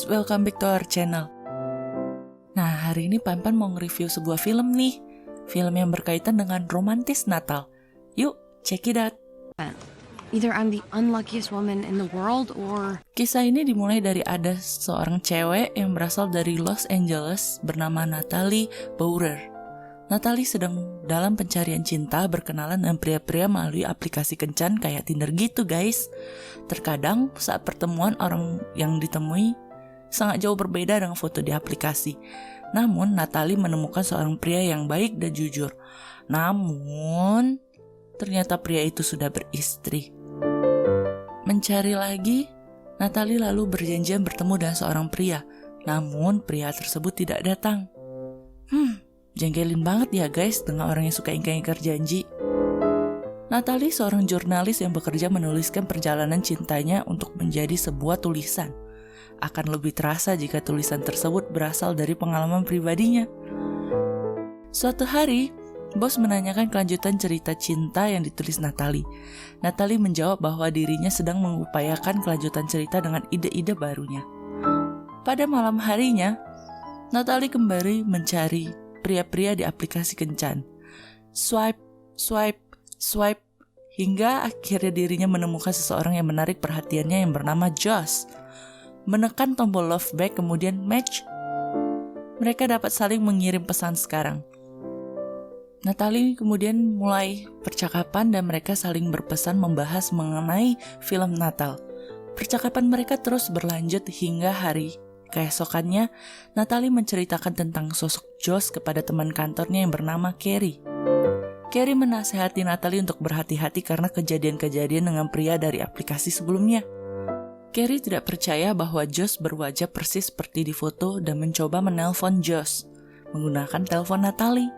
guys, welcome back to our channel. Nah, hari ini Pan mau nge-review sebuah film nih. Film yang berkaitan dengan romantis Natal. Yuk, check it out. Either I'm the unluckiest woman in the world or... Kisah ini dimulai dari ada seorang cewek yang berasal dari Los Angeles bernama Natalie Bauer. Natalie sedang dalam pencarian cinta berkenalan dengan pria-pria melalui aplikasi kencan kayak Tinder gitu guys. Terkadang saat pertemuan orang yang ditemui sangat jauh berbeda dengan foto di aplikasi. Namun Natalie menemukan seorang pria yang baik dan jujur. Namun ternyata pria itu sudah beristri. Mencari lagi, Natalie lalu berjanjian bertemu dengan seorang pria. Namun pria tersebut tidak datang. Jengkelin banget ya guys dengan orang yang suka ingkar-ingkar janji. Natalie seorang jurnalis yang bekerja menuliskan perjalanan cintanya untuk menjadi sebuah tulisan. Akan lebih terasa jika tulisan tersebut berasal dari pengalaman pribadinya. Suatu hari, bos menanyakan kelanjutan cerita cinta yang ditulis Natalie. Natalie menjawab bahwa dirinya sedang mengupayakan kelanjutan cerita dengan ide-ide barunya. Pada malam harinya, Natalie kembali mencari pria-pria di aplikasi kencan. Swipe, hingga akhirnya dirinya menemukan seseorang yang menarik perhatiannya yang bernama Josh. Menekan tombol love back kemudian match. Mereka dapat saling mengirim pesan sekarang. Natalie kemudian mulai percakapan dan mereka saling berpesan membahas mengenai film Natal. Percakapan mereka terus berlanjut hingga hari keesokannya. Natalie menceritakan tentang sosok Josh kepada teman kantornya yang bernama Carrie. Carrie menasihati Natalie untuk berhati-hati karena kejadian-kejadian dengan pria dari aplikasi sebelumnya. Carrie tidak percaya bahwa Josh berwajah persis seperti di foto dan mencoba menelpon Josh menggunakan telepon Natalie.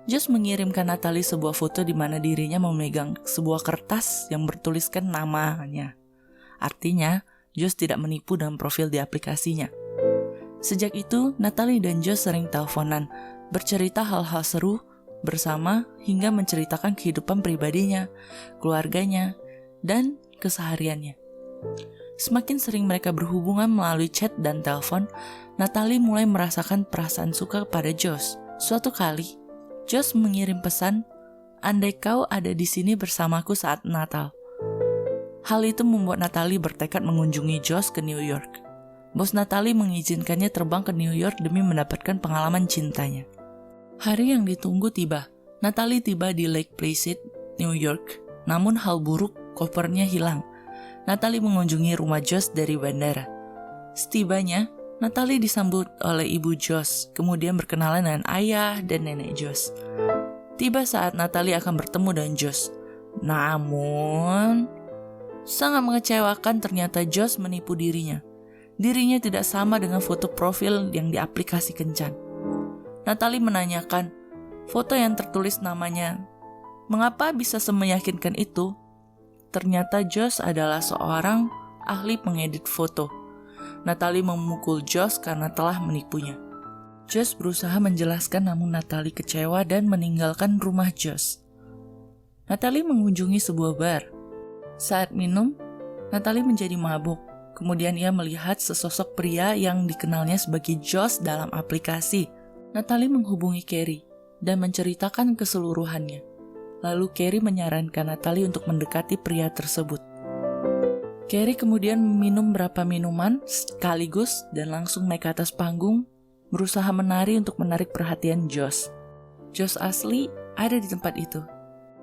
Josh mengirimkan Natalie sebuah foto di mana dirinya memegang sebuah kertas yang bertuliskan namanya. Artinya, Josh tidak menipu dalam profil di aplikasinya. Sejak itu, Natalie dan Josh sering teleponan, bercerita hal-hal seru bersama hingga menceritakan kehidupan pribadinya, keluarganya, dan kesehariannya. Semakin sering mereka berhubungan melalui chat dan telepon, Natalie mulai merasakan perasaan suka kepada Josh. Suatu kali, Josh mengirim pesan, "Andai kau ada di sini bersamaku saat Natal." Hal itu membuat Natalie bertekad mengunjungi Josh ke New York. Bos Natalie mengizinkannya terbang ke New York demi mendapatkan pengalaman cintanya. Hari yang ditunggu tiba. Natalie tiba di Lake Placid, New York. Namun hal buruk, kopernya hilang. Natalie mengunjungi rumah Josh dari bandara. Setibanya, Natalie disambut oleh ibu Josh, kemudian berkenalan dengan ayah dan nenek Josh. Tiba saat Natalie akan bertemu dengan Josh. Namun sangat mengecewakan, ternyata Josh menipu dirinya. Dirinya tidak sama dengan foto profil yang di aplikasi kencan. Natalie menanyakan, foto yang tertulis namanya, mengapa bisa semeyakinkan itu? Ternyata Josh adalah seorang ahli pengedit foto. Natalie memukul Josh karena telah menipunya. Josh berusaha menjelaskan namun Natalie kecewa dan meninggalkan rumah Josh. Natalie mengunjungi sebuah bar. Saat minum, Natalie menjadi mabuk. Kemudian ia melihat sesosok pria yang dikenalnya sebagai Josh dalam aplikasi. Natalie menghubungi Carrie dan menceritakan keseluruhannya. Lalu Carrie menyarankan Natalie untuk mendekati pria tersebut. Carrie kemudian meminum beberapa minuman sekaligus dan langsung naik ke atas panggung, berusaha menari untuk menarik perhatian Josh. Josh asli ada di tempat itu.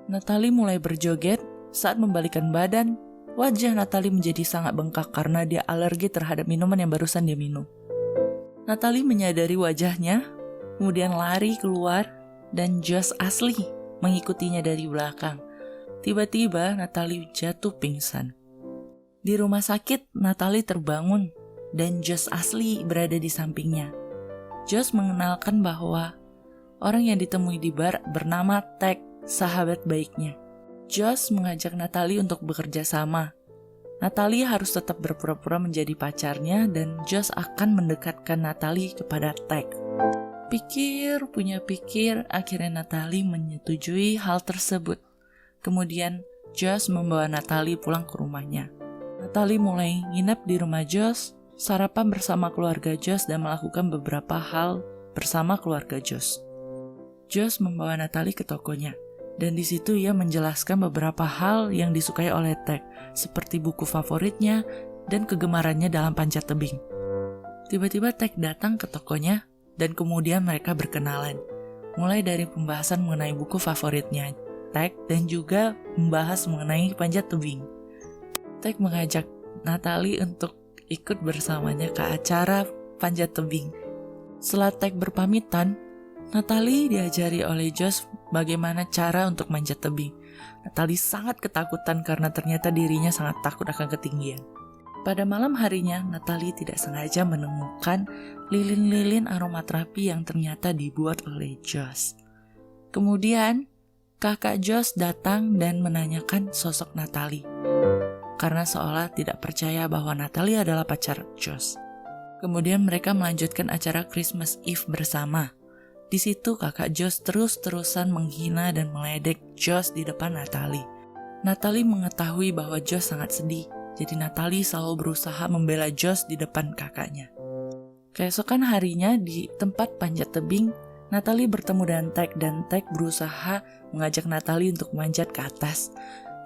Natalie mulai berjoget. Saat membalikkan badan, wajah Natalie menjadi sangat bengkak karena dia alergi terhadap minuman yang barusan dia minum. Natalie menyadari wajahnya, kemudian lari keluar dan Josh asli mengikutinya dari belakang. Tiba-tiba Natalie jatuh pingsan. Di rumah sakit, Natalie terbangun dan Josh asli berada di sampingnya. Josh mengenalkan bahwa orang yang ditemui di bar bernama Tek, sahabat baiknya. Josh mengajak Natalie untuk bekerja sama. Natalie harus tetap berpura-pura menjadi pacarnya dan Josh akan mendekatkan Natalie kepada Tek. Pikir, akhirnya Natalie menyetujui hal tersebut. Kemudian Josh membawa Natalie pulang ke rumahnya. Natalie mulai nginep di rumah Josh sarapan bersama keluarga Josh dan melakukan beberapa hal bersama keluarga Josh. Josh membawa Natalie ke tokonya, dan di situ ia menjelaskan beberapa hal yang disukai oleh Tek, seperti buku favoritnya dan kegemarannya dalam panjat tebing. Tiba-tiba Tek datang ke tokonya, dan kemudian mereka berkenalan. Mulai dari pembahasan mengenai buku favoritnya Tek dan juga membahas mengenai panjat tebing. Tek mengajak Natalie untuk ikut bersamanya ke acara panjat tebing. Setelah Tek berpamitan, Natalie diajari oleh Josh bagaimana cara untuk manjat tebing. Natalie sangat ketakutan karena ternyata dirinya sangat takut akan ketinggian. Pada malam harinya, Natalie tidak sengaja menemukan lilin-lilin aromaterapi yang ternyata dibuat oleh Josh. Kemudian, kakak Josh datang dan menanyakan sosok Natalie, karena seolah tidak percaya bahwa Natalie adalah pacar Josh. Kemudian mereka melanjutkan acara Christmas Eve bersama. Di situ kakak Josh terus-terusan menghina dan meledek Josh di depan Natalie. Natalie mengetahui bahwa Josh sangat sedih, jadi Natalie selalu berusaha membela Josh di depan kakaknya. Keesokan harinya di tempat panjat tebing, Natalie bertemu dengan Tek dan Tek berusaha mengajak Natalie untuk manjat ke atas.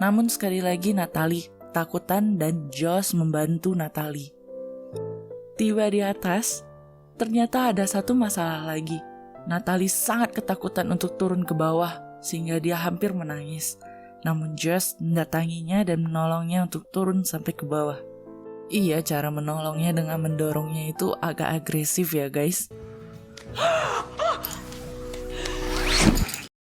Namun sekali lagi Natalie takutan dan Josh membantu Natalie. Tiba di atas, ternyata ada satu masalah lagi. Natalie sangat ketakutan untuk turun ke bawah sehingga dia hampir menangis. Namun Josh mendatanginya dan menolongnya untuk turun sampai ke bawah. Iya, cara menolongnya dengan mendorongnya itu agak agresif ya guys.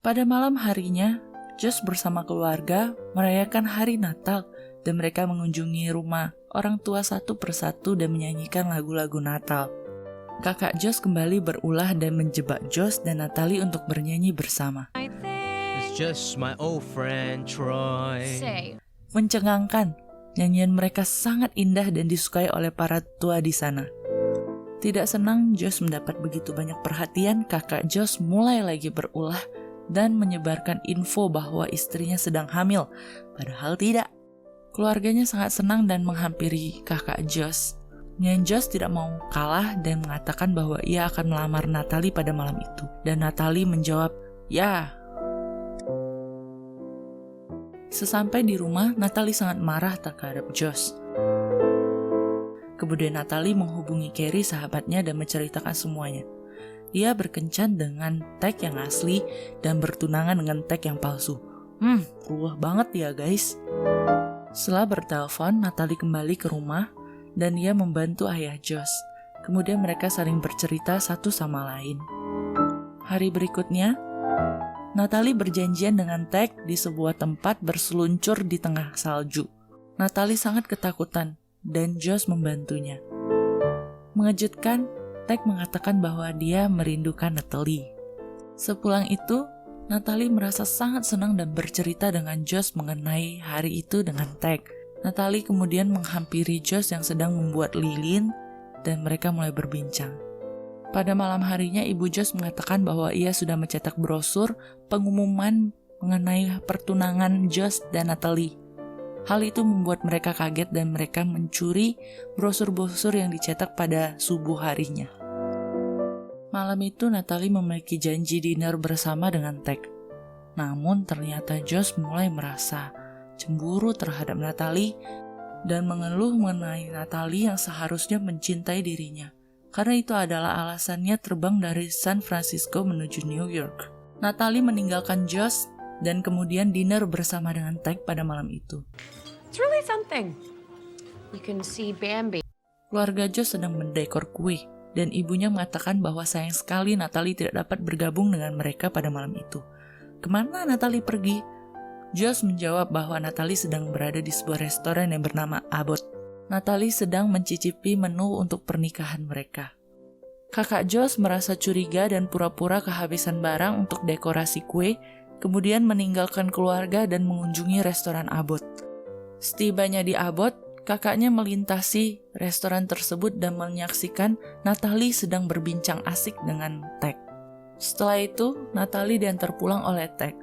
Pada malam harinya, Josh bersama keluarga merayakan hari Natal dan mereka mengunjungi rumah orang tua satu persatu dan menyanyikan lagu-lagu Natal. Kakak Josh kembali berulah dan menjebak Josh dan Natalie untuk bernyanyi bersama. It's just my old friend Troy. Mencengangkan, nyanyian mereka sangat indah dan disukai oleh para tua di sana. Tidak senang Josh mendapat begitu banyak perhatian, kakak Josh mulai lagi berulah dan menyebarkan info bahwa istrinya sedang hamil, padahal tidak. Keluarganya sangat senang dan menghampiri kakak Josh. Josh tidak mau kalah dan mengatakan bahwa ia akan melamar Natalie pada malam itu. Dan Natalie menjawab, "Ya." Sesampai di rumah, Natalie sangat marah terhadap Josh. Kemudian Natalie menghubungi Carrie sahabatnya dan menceritakan semuanya. Dia berkencan dengan Tek yang asli dan bertunangan dengan Tek yang palsu. Ruwet banget ya guys. Setelah bertelepon, Natalie kembali ke rumah dan ia membantu ayah Josh. Kemudian mereka saling bercerita satu sama lain. Hari berikutnya, Natalie berjanjian dengan Tek di sebuah tempat berseluncur di tengah salju. Natalie sangat ketakutan dan Josh membantunya. Mengejutkan, Tek mengatakan bahwa dia merindukan Natalie. Sepulang itu, Natalie merasa sangat senang dan bercerita dengan Josh mengenai hari itu dengan Tek. Natalie kemudian menghampiri Josh yang sedang membuat lilin dan mereka mulai berbincang. Pada malam harinya, ibu Josh mengatakan bahwa ia sudah mencetak brosur pengumuman mengenai pertunangan Josh dan Natalie. Hal itu membuat mereka kaget dan mereka mencuri brosur-brosur yang dicetak pada subuh harinya. Malam itu Natalie memiliki janji dinner bersama dengan Tek. Namun ternyata Josh mulai merasa cemburu terhadap Natalie dan mengeluh mengenai Natalie yang seharusnya mencintai dirinya. Karena itu adalah alasannya terbang dari San Francisco menuju New York. Natalie meninggalkan Josh dan kemudian dinner bersama dengan Tek pada malam itu. It's really something. You can see Bambi. Keluarga Josh sedang mendekor kue dan ibunya mengatakan bahwa sayang sekali Natalie tidak dapat bergabung dengan mereka pada malam itu. Kemana Natalie pergi? Josh menjawab bahwa Natalie sedang berada di sebuah restoran yang bernama Abbott. Natalie sedang mencicipi menu untuk pernikahan mereka. Kakak Josh merasa curiga dan pura-pura kehabisan barang untuk dekorasi kue, kemudian meninggalkan keluarga dan mengunjungi restoran Abbott. Setibanya di Abbott, kakaknya melintasi restoran tersebut dan menyaksikan Natalie sedang berbincang asik dengan Tek. Setelah itu, Natalie diantar pulang oleh Tek.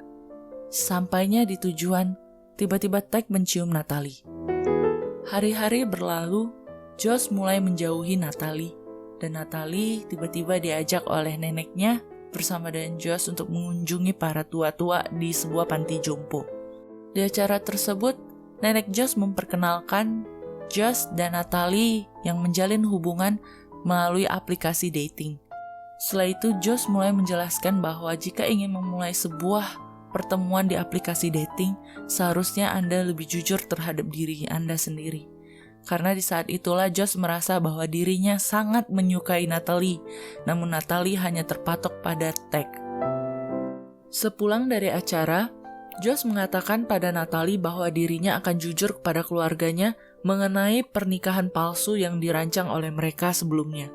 Sampainya di tujuan, tiba-tiba Tek mencium Natalie. Hari-hari berlalu, Josh mulai menjauhi Natalie, dan Natalie tiba-tiba diajak oleh neneknya bersama dengan Josh untuk mengunjungi para tua-tua di sebuah panti jompo. Di acara tersebut, nenek Josh memperkenalkan Josh dan Natalie yang menjalin hubungan melalui aplikasi dating. Setelah itu, Josh mulai menjelaskan bahwa jika ingin memulai sebuah pertemuan di aplikasi dating, seharusnya Anda lebih jujur terhadap diri Anda sendiri. Karena di saat itulah Josh merasa bahwa dirinya sangat menyukai Natalie, namun Natalie hanya terpatok pada Tag. Sepulang dari acara, Josh mengatakan pada Natalie bahwa dirinya akan jujur kepada keluarganya mengenai pernikahan palsu yang dirancang oleh mereka sebelumnya.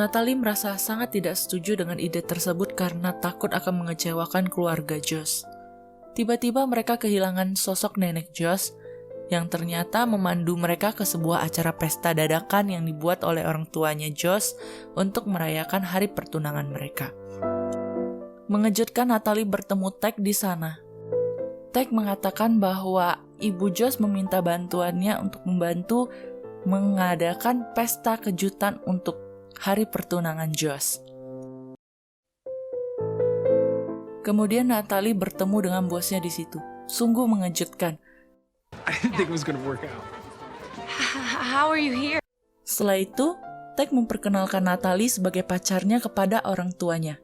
Natalie merasa sangat tidak setuju dengan ide tersebut karena takut akan mengecewakan keluarga Josh. Tiba-tiba mereka kehilangan sosok nenek Josh yang ternyata memandu mereka ke sebuah acara pesta dadakan yang dibuat oleh orang tuanya Josh untuk merayakan hari pertunangan mereka. Mengejutkan, Natalie bertemu Tag di sana. Tag mengatakan bahwa ibu Josh meminta bantuannya untuk membantu mengadakan pesta kejutan untuk hari pertunangan Josh. Kemudian Natalie bertemu dengan bosnya di situ. Sungguh mengejutkan. I didn't think it was gonna work out. How are you here? Setelah itu, Tag memperkenalkan Natalie sebagai pacarnya kepada orang tuanya.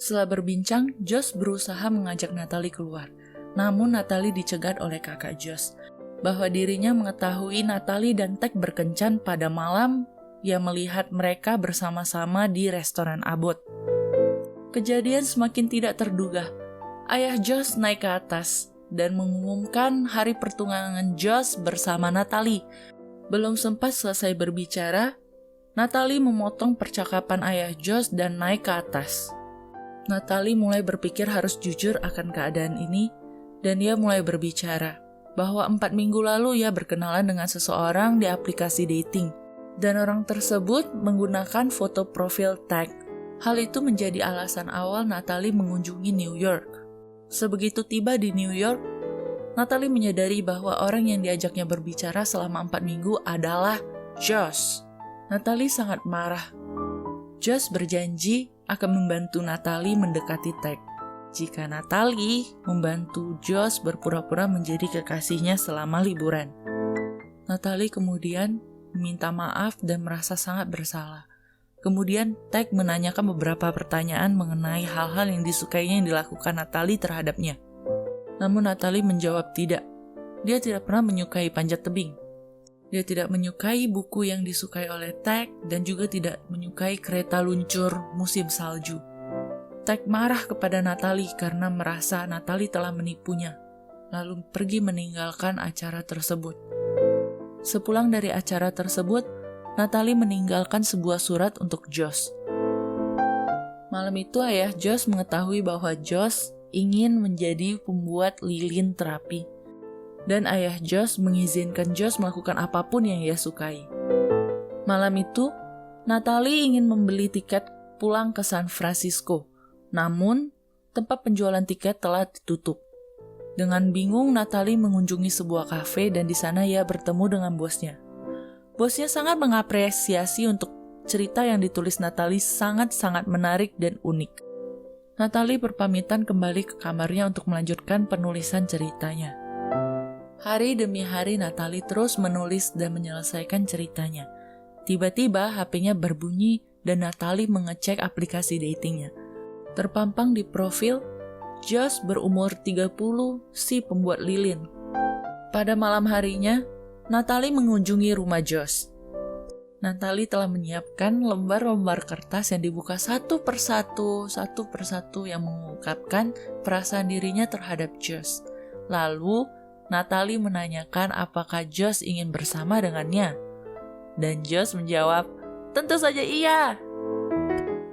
Setelah berbincang, Josh berusaha mengajak Natalie keluar. Namun Natalie dicegat oleh kakak Josh bahwa dirinya mengetahui Natalie dan Tag berkencan pada malam ia melihat mereka bersama-sama di restoran abot. Kejadian semakin tidak terduga. Ayah Josh naik ke atas dan mengumumkan hari pertunangan Josh bersama Natalie. Belum sempat selesai berbicara, Natalie memotong percakapan ayah Josh dan naik ke atas. Natalie mulai berpikir harus jujur akan keadaan ini, dan ia mulai berbicara bahwa 4 minggu lalu ia berkenalan dengan seseorang di aplikasi dating, dan orang tersebut menggunakan foto profil Tag. Hal itu menjadi alasan awal Natalie mengunjungi New York. Sebegitu tiba di New York, Natalie menyadari bahwa orang yang diajaknya berbicara selama 4 minggu adalah Josh. Natalie sangat marah. Josh berjanji akan membantu Natalie mendekati Tag jika Natalie membantu Josh berpura-pura menjadi kekasihnya selama liburan. Natalie kemudian meminta maaf dan merasa sangat bersalah. Kemudian Tag menanyakan beberapa pertanyaan mengenai hal-hal yang disukainya yang dilakukan Natalie terhadapnya. Namun Natalie menjawab tidak. Dia tidak pernah menyukai panjat tebing. Dia tidak menyukai buku yang disukai oleh Tag dan juga tidak menyukai kereta luncur musim salju. Tag marah kepada Natalie karena merasa Natalie telah menipunya, lalu pergi meninggalkan acara tersebut. Sepulang dari acara tersebut, Natalie meninggalkan sebuah surat untuk Josh. Malam itu ayah Josh mengetahui bahwa Josh ingin menjadi pembuat lilin terapi. Dan ayah Josh mengizinkan Josh melakukan apapun yang ia sukai. Malam itu, Natalie ingin membeli tiket pulang ke San Francisco. Namun, tempat penjualan tiket telah ditutup. Dengan bingung, Natalie mengunjungi sebuah kafe dan di sana ia bertemu dengan bosnya. Bosnya sangat mengapresiasi untuk cerita yang ditulis Natalie sangat-sangat menarik dan unik. Natalie berpamitan kembali ke kamarnya untuk melanjutkan penulisan ceritanya. Hari demi hari Natalie terus menulis dan menyelesaikan ceritanya. Tiba-tiba HP-nya berbunyi dan Natalie mengecek aplikasi datingnya. Terpampang di profil, Josh berumur 30, si pembuat lilin. Pada malam harinya, Natalie mengunjungi rumah Josh. Natalie telah menyiapkan lembar-lembar kertas yang dibuka satu persatu yang mengungkapkan perasaan dirinya terhadap Josh. Lalu, Natalie menanyakan apakah Josh ingin bersama dengannya. Dan Josh menjawab, "Tentu saja iya."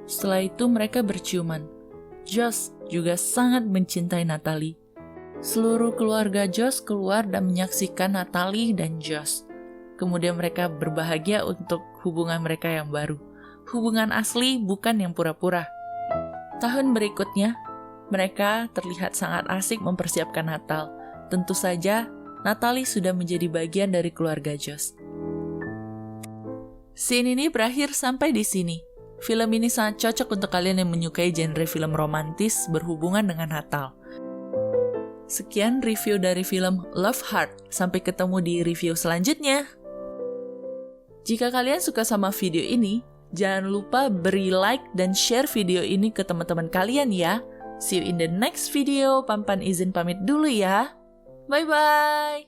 Setelah itu mereka berciuman. Josh juga sangat mencintai Natalie. Seluruh keluarga Josh keluar dan menyaksikan Natalie dan Josh. Kemudian mereka berbahagia untuk hubungan mereka yang baru. Hubungan asli, bukan yang pura-pura. Tahun berikutnya, mereka terlihat sangat asik mempersiapkan Natal. Tentu saja, Natalie sudah menjadi bagian dari keluarga Josh. Scene ini berakhir sampai di sini. Film ini sangat cocok untuk kalian yang menyukai genre film romantis berhubungan dengan Natal. Sekian review dari film Love Heart. Sampai ketemu di review selanjutnya. Jika kalian suka sama video ini, jangan lupa beri like dan share video ini ke teman-teman kalian ya. See you in the next video. Pampan izin pamit dulu ya. Bye-bye.